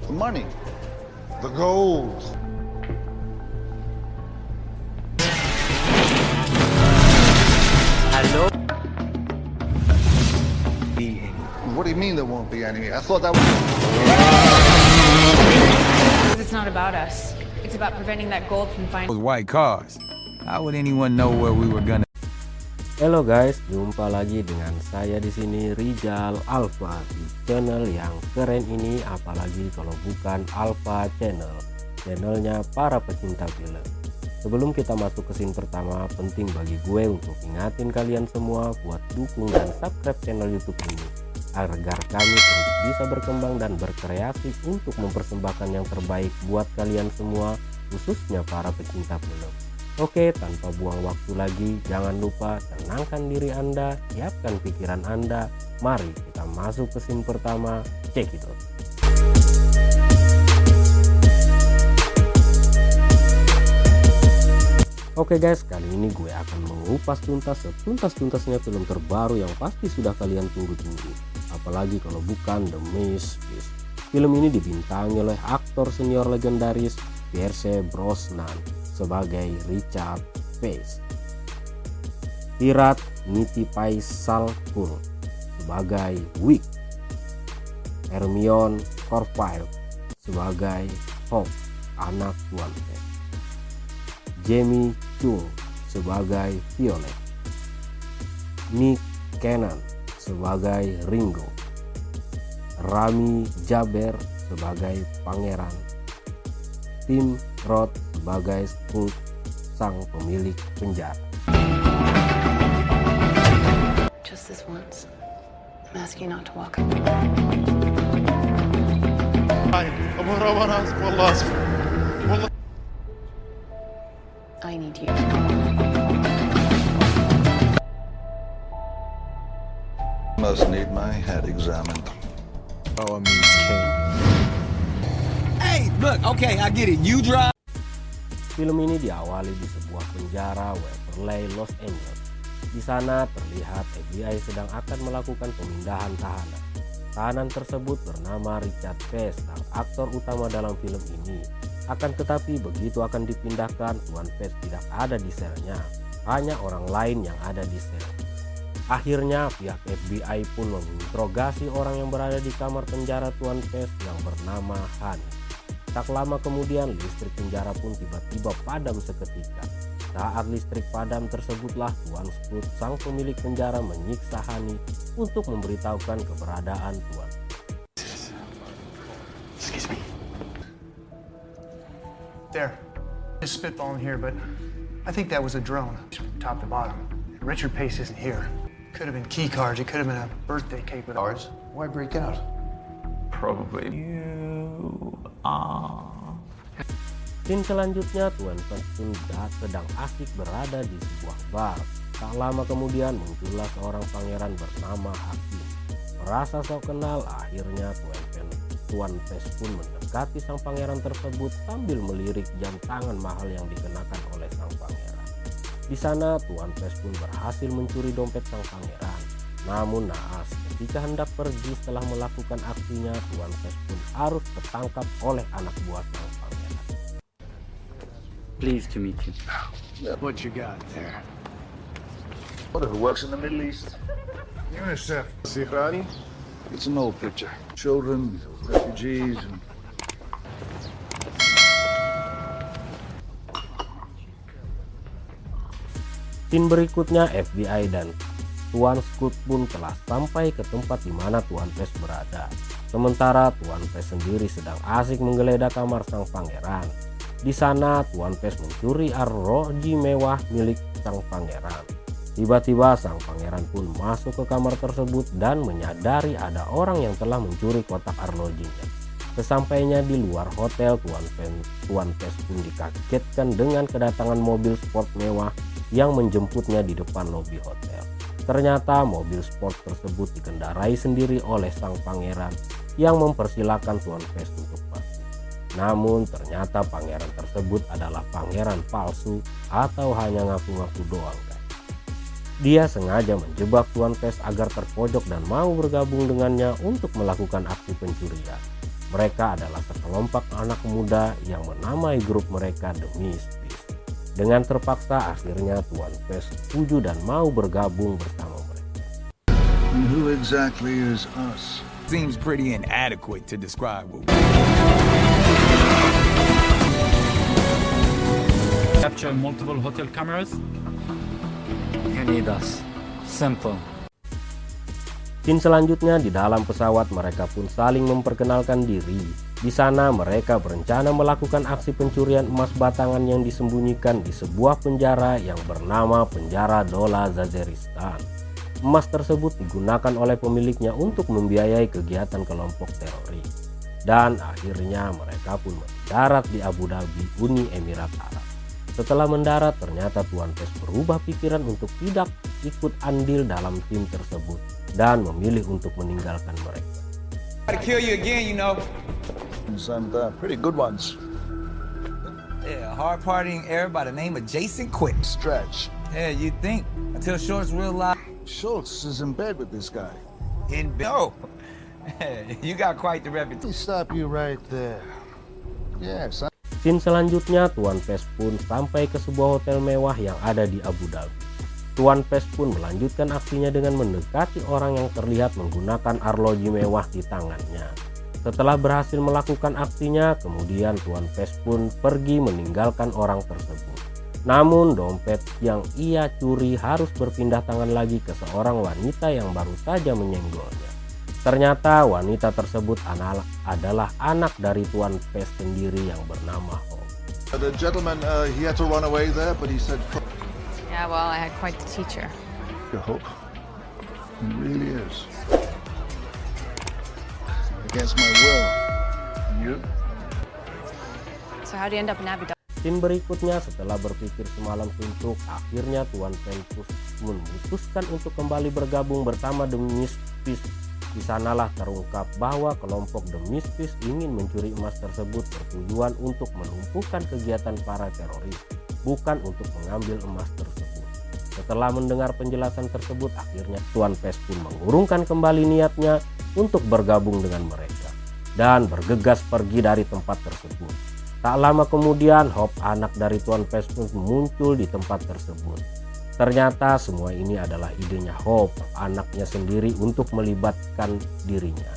The money. The gold. Halo. What do you mean there won't be any? I thought that was... It's not about us. It's about preventing that gold from finding. Those white cars. How would anyone know where we were gonna? Halo guys, jumpa lagi dengan saya di sini Rizal Alfa di channel yang keren ini, apalagi kalau bukan Alfa Channel, channelnya para pecinta film. Sebelum kita masuk ke scene pertama, penting bagi gue untuk ingatin kalian semua buat dukung dan subscribe channel YouTube ini agar kami terus bisa berkembang dan berkreasi untuk mempersembahkan yang terbaik buat kalian semua, khususnya para pecinta film. Oke, tanpa buang waktu lagi, jangan lupa tenangkan diri Anda, siapkan pikiran Anda. Mari kita masuk ke scene pertama. Check it out. Oke guys, kali ini gue akan mengupas tuntas setuntas-tuntasnya film terbaru yang pasti sudah kalian tunggu-tunggu. Apalagi kalau bukan The Mist. Film ini dibintangi oleh aktor senior legendaris Pierce Brosnan sebagai Richard Pace, Pirat Nitipai Salpur sebagai Wick, Hermione Corfield sebagai Hope, anak Tuan Pace, Jamie Chung sebagai Violet, Nick Cannon sebagai Ringo, Rami Jaber sebagai Pangeran, Tim Roth sebagai Skulk, sang pemilik penjara. Just this once, I'm asking you not to walk. I need you. Must need my head examined. Oh, I mean, King. Hey, look, okay, I get it. You drive. Film ini diawali di sebuah penjara Waverly, Los Angeles. Di sana terlihat FBI sedang akan melakukan pemindahan tahanan. Tahanan tersebut bernama Richard Pace, sang aktor utama dalam film ini. Akan tetapi begitu akan dipindahkan, Tuan Pace tidak ada di selnya. Hanya orang lain yang ada di sel. Akhirnya pihak FBI pun menginterogasi orang yang berada di kamar penjara Tuan Pace yang bernama Hani. Tak lama kemudian listrik penjara pun tiba-tiba padam seketika. Saat listrik padam tersebutlah Tuan Scott, sang pemilik penjara, menyiksa Hani untuk memberitahukan keberadaan Tuan. Excuse me. There. Just spitballing here, but I think that was a drone, top to bottom. Richard Pace isn't here. Could have been key cards. It could have been a birthday cake with ours. Why break out? Probably. Scene selanjutnya, Tuan Pace pun sedang asik berada di sebuah bar. Tak lama kemudian muncullah seorang pangeran bernama Hakim. Merasa sok kenal, akhirnya Tuan Pace pun mendekati sang pangeran tersebut sambil melirik jam tangan mahal yang dikenakan oleh sang pangeran. Di sana Tuan Pace pun berhasil mencuri dompet sang pangeran. Namun naas, ketika hendak pergi setelah melakukan aksinya, Tuan Pace pun harus tertangkap oleh anak buah sang pangeran. Pleased to meet you. What you got there? What, who works in the Middle East? UNICEF. Sirani? It's an old picture. Children, refugees, and... Scene berikutnya, FBI dan Tuan Scott pun telah sampai ke tempat di mana Tuan Pace berada. Sementara Tuan Pace sendiri sedang asik menggeledah kamar sang pangeran. Di sana Tuan Pace mencuri arloji mewah milik sang pangeran. Tiba-tiba sang pangeran pun masuk ke kamar tersebut dan menyadari ada orang yang telah mencuri kotak arlojinya. Sesampainya di luar hotel, Tuan Pace pun dikagetkan dengan kedatangan mobil sport mewah yang menjemputnya di depan lobi hotel. Ternyata mobil sport tersebut dikendarai sendiri oleh sang pangeran yang mempersilahkan Tuan Pace untuk masuk. Namun ternyata pangeran tersebut adalah pangeran palsu atau hanya ngaku-ngaku doang, guys. Dia sengaja menjebak Tuan Pace agar terpojok dan mau bergabung dengannya untuk melakukan aksi pencurian. Mereka adalah sekelompok anak muda yang menamai grup mereka The Misfits. Dengan terpaksa akhirnya Tuan Pest setuju dan mau bergabung bersama mereka. And who exactly is us? Seems pretty inadequate to describe what capture multiple hotel cameras. You need us. Simple. Scene selanjutnya di dalam pesawat mereka pun saling memperkenalkan diri. Di sana mereka berencana melakukan aksi pencurian emas batangan yang disembunyikan di sebuah penjara yang bernama Penjara Dola Zazeristan. Emas tersebut digunakan oleh pemiliknya untuk membiayai kegiatan kelompok teroris. Dan akhirnya mereka pun mendarat di Abu Dhabi, Uni Emirat Arab. Setelah mendarat, ternyata Tuan Pest berubah pikiran untuk tidak ikut andil dalam tim tersebut dan memilih untuk meninggalkan mereka. to kill you again, you know. And pretty good ones. Yeah, hard partying air by the name of Jason Quick. Stretch. Yeah, you think until Shorts realized Schultz is in bed with this guy. no. You got quite the reputation. Let me stop you right there. Yes, Scene selanjutnya, Tuan Pest pun sampai ke sebuah hotel mewah yang ada di Abu Dhabi. Tuan Pest pun melanjutkan aksinya dengan mendekati orang yang terlihat menggunakan arloji mewah di tangannya. Setelah berhasil melakukan aksinya, kemudian Tuan Pest pun pergi meninggalkan orang tersebut. Namun dompet yang ia curi harus berpindah tangan lagi ke seorang wanita yang baru saja menyenggolnya. Ternyata wanita tersebut adalah anak dari Tuan Pest sendiri yang bernama Hope. the gentleman, he had to run away there, but he said, Yeah, well, I had quite the teacher. Hope. He really is. Against my will. You? So how'd you end up in Abu Dhabi? Scene berikutnya, setelah berpikir semalam suntuk, akhirnya Tuan Pest memutuskan untuk kembali bergabung bersama The Misfits. Di sanalah terungkap bahwa kelompok The Misfits ingin mencuri emas tersebut bertujuan untuk melumpuhkan kegiatan para teroris, bukan untuk mengambil emas tersebut. Setelah mendengar penjelasan tersebut, akhirnya Tuan Pest pun mengurungkan kembali niatnya untuk bergabung dengan mereka dan bergegas pergi dari tempat tersebut. Tak lama kemudian, Hope, anak dari Tuan Pest pun muncul di tempat tersebut. Ternyata semua ini adalah idenya Hope, anaknya sendiri, untuk melibatkan dirinya.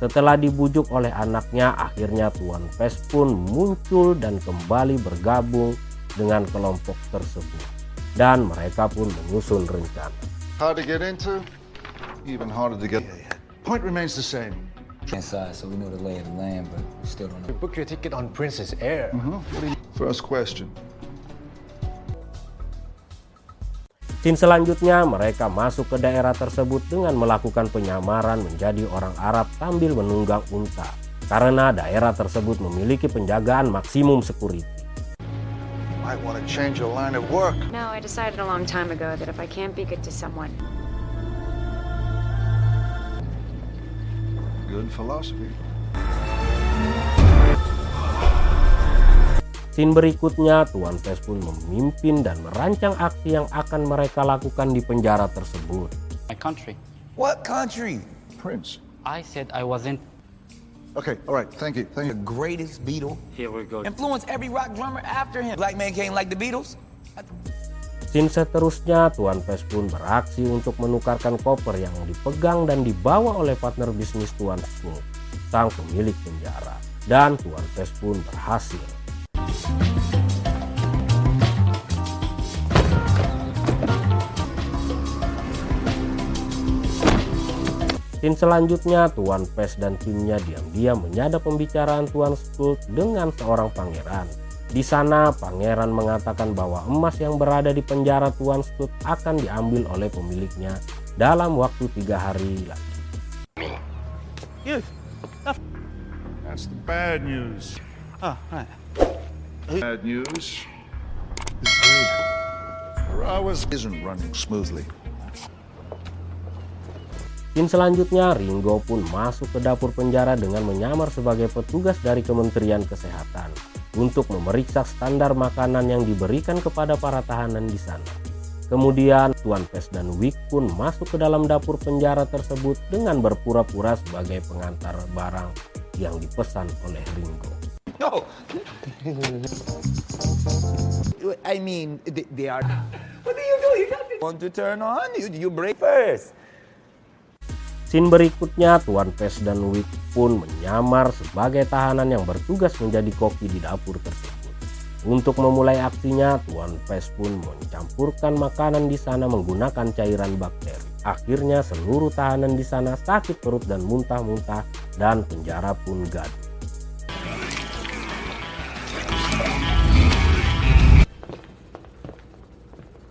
Setelah dibujuk oleh anaknya, akhirnya Tuan Pest pun muncul dan kembali bergabung dengan kelompok tersebut. Dan mereka pun menyusun rencana. Hard to get into, even harder to get. Point remains the same. Inside, so we know the lay of the land, but we still don't know. Book your ticket on Princess Air. First question. Scene selanjutnya, mereka masuk ke daerah tersebut dengan melakukan penyamaran menjadi orang Arab sambil menunggang unta, karena daerah tersebut memiliki penjagaan maksimum security. Might want to change your line of work. No, I decided a long time ago that if I can't be good to someone, Good philosophy. Scene berikutnya, Tuan Pest pun memimpin dan merancang aksi yang akan mereka lakukan di penjara tersebut. My country. What country? Prince. I said I wasn't Okay, all right, thank you. Thank The you. greatest Beatle. Here we go. Influenced every rock drummer after him. Black man came like the Beatles. Scene seterusnya, Tuan Pest pun beraksi untuk menukarkan koper yang dipegang dan dibawa oleh partner bisnis Tuan Skull, sang pemilik penjara. Dan Tuan Pest pun berhasil. Scene selanjutnya, Tuan Pest dan timnya diam-diam menyadap pembicaraan Tuan Skull dengan seorang pangeran. Di sana, pangeran mengatakan bahwa emas yang berada di penjara Tuan Skull akan diambil oleh pemiliknya dalam waktu 3 hari lagi. That's the bad news. Bad news is good. Ours isn't running smoothly. Scene selanjutnya, Ringo pun masuk ke dapur penjara dengan menyamar sebagai petugas dari Kementerian Kesehatan untuk memeriksa standar makanan yang diberikan kepada para tahanan di sana. Kemudian Tuan Pest dan Wick pun masuk ke dalam dapur penjara tersebut dengan berpura-pura sebagai pengantar barang yang dipesan oleh Ringo. No. I mean, they are. What do you do? You want to turn on? You break first. Scene berikutnya, Tuan Pes dan Wick pun menyamar sebagai tahanan yang bertugas menjadi koki di dapur tersebut. Untuk memulai aksinya, Tuan Pes pun mencampurkan makanan di sana menggunakan cairan bakteri. Akhirnya seluruh tahanan di sana sakit perut dan muntah-muntah dan penjara pun gaduh.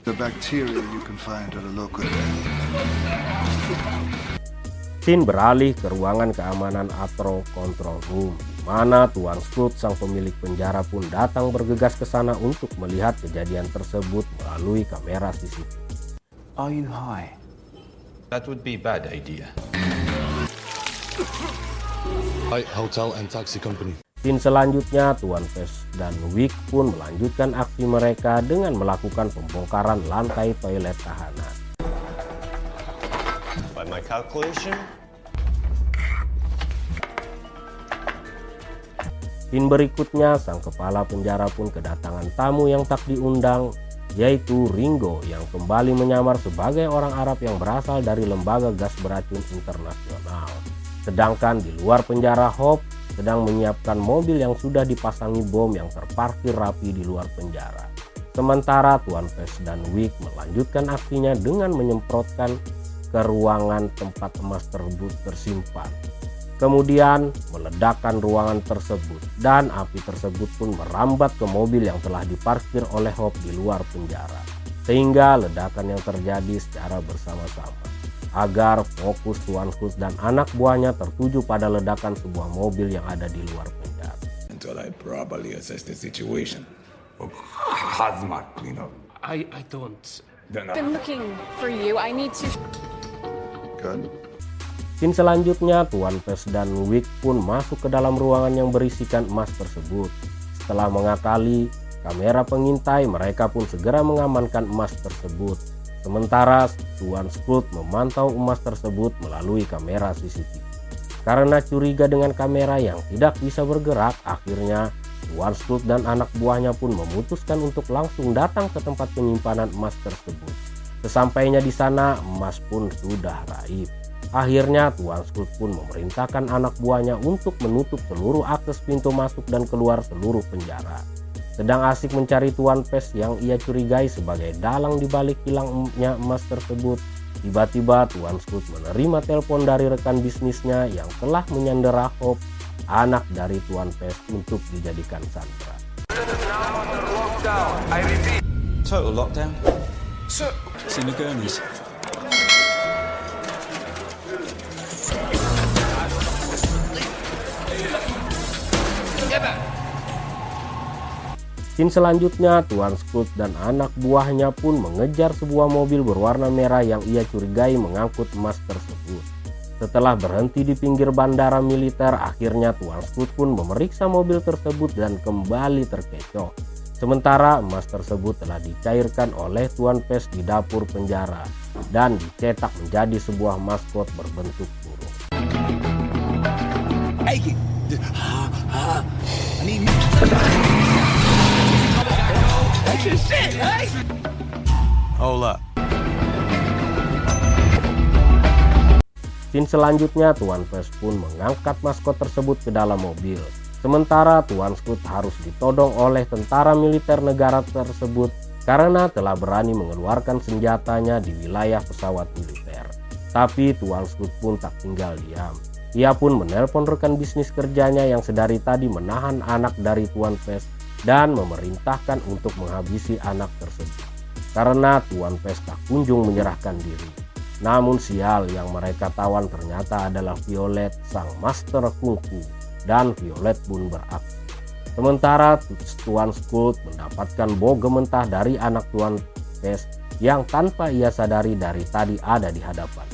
The bacteria you can find at a local. Scene beralih ke ruangan keamanan atau control room, di mana Tuan Scott sang pemilik penjara pun datang bergegas ke sana untuk melihat kejadian tersebut melalui kamera CCTV. Are you high? That would be a bad idea. Hotel and taxi company. Scene selanjutnya, Tuan Pes dan Wick pun melanjutkan aksi mereka dengan melakukan pembongkaran lantai toilet tahanan. By my calculation. Scene berikutnya, sang kepala penjara pun kedatangan tamu yang tak diundang, yaitu Ringo yang kembali menyamar sebagai orang Arab yang berasal dari lembaga gas beracun internasional. Sedangkan di luar penjara, Hope sedang menyiapkan mobil yang sudah dipasangi bom yang terparkir rapi di luar penjara. Sementara Tuan Pes dan Wick melanjutkan aksinya dengan menyemprotkan ke ruangan tempat emas tersebut tersimpan. Kemudian meledakkan ruangan tersebut dan api tersebut pun merambat ke mobil yang telah diparkir oleh Hope di luar penjara. Sehingga ledakan yang terjadi secara bersama-sama agar fokus Tuan Scott dan anak buahnya tertuju pada ledakan sebuah mobil yang ada di luar penjara. Until I properly assess the situation. Hazmat, you know. I don't. Been looking for you. I need to. Good. Scene selanjutnya, Tuan Pes dan Wick pun masuk ke dalam ruangan yang berisikan emas tersebut. Setelah mengakali kamera pengintai, mereka pun segera mengamankan emas tersebut. Sementara Tuan Scott memantau emas tersebut melalui kamera CCTV. Karena curiga dengan kamera yang tidak bisa bergerak, akhirnya Tuan Scott dan anak buahnya pun memutuskan untuk langsung datang ke tempat penyimpanan emas tersebut. Sesampainya di sana, emas pun sudah raib. Akhirnya Tuan Scott pun memerintahkan anak buahnya untuk menutup seluruh akses pintu masuk dan keluar seluruh penjara. Sedang asik mencari Tuan Pes yang ia curigai sebagai dalang di balik hilangnya emas tersebut, tiba-tiba Tuan Scott menerima telepon dari rekan bisnisnya yang telah menyandera Hope, anak dari Tuan Pes, untuk dijadikan sandera. Total lockdown? It's in the Gurneys. Scene selanjutnya, Tuan Scott dan anak buahnya pun mengejar sebuah mobil berwarna merah yang ia curigai mengangkut emas tersebut. Setelah berhenti di pinggir bandara militer, akhirnya Tuan Scott pun memeriksa mobil tersebut dan kembali terkecoh. Sementara emas tersebut telah dicairkan oleh Tuan Pes di dapur penjara dan dicetak menjadi sebuah maskot berbentuk burung. Scene selanjutnya, Tuan Pes pun mengangkat maskot tersebut ke dalam mobil. Sementara Tuan Scott harus ditodong oleh tentara militer negara tersebut karena telah berani mengeluarkan senjatanya di wilayah pesawat militer. Tapi Tuan Scott pun tak tinggal diam. Ia pun menelpon rekan bisnis kerjanya yang sedari tadi menahan anak dari Tuan Pes dan memerintahkan untuk menghabisi anak tersebut. Karena Tuan Pes tak kunjung menyerahkan diri. Namun sial, yang mereka tawan ternyata adalah Violet, sang master kungfu, dan Violet pun beraksi. Sementara Tuan Scott mendapatkan bogem mentah dari anak Tuan Pes yang tanpa ia sadari dari tadi ada di hadapan.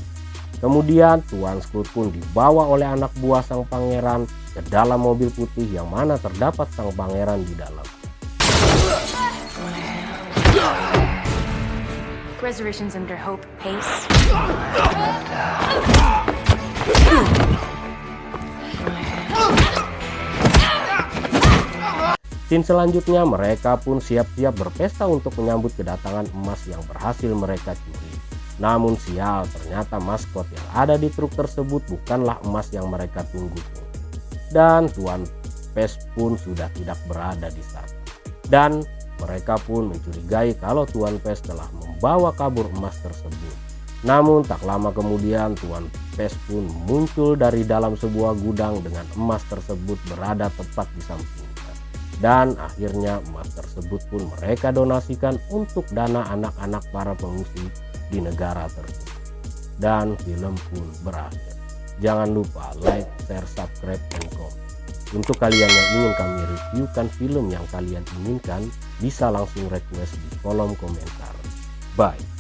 Kemudian Tuan Scott pun dibawa oleh anak buah sang pangeran ke dalam mobil putih yang mana terdapat sang pangeran di dalam. Reservations under Hope Pace. Scene selanjutnya mereka pun siap-siap berpesta untuk menyambut kedatangan emas yang berhasil mereka curi. Namun sial, ternyata maskot yang ada di truk tersebut bukanlah emas yang mereka tunggu. Dan Tuan Pes pun sudah tidak berada di sana. Dan mereka pun mencurigai kalau Tuan Pes telah membawa kabur emas tersebut. Namun tak lama kemudian Tuan Pes pun muncul dari dalam sebuah gudang dengan emas tersebut berada tepat di sampingnya. Dan akhirnya emas tersebut pun mereka donasikan untuk dana anak-anak para pengungsi di negara tersebut. Dan film pun berakhir. Jangan lupa like, share, subscribe, dan komen. Untuk kalian yang ingin kami reviewkan film yang kalian inginkan, bisa langsung request di kolom komentar. Bye.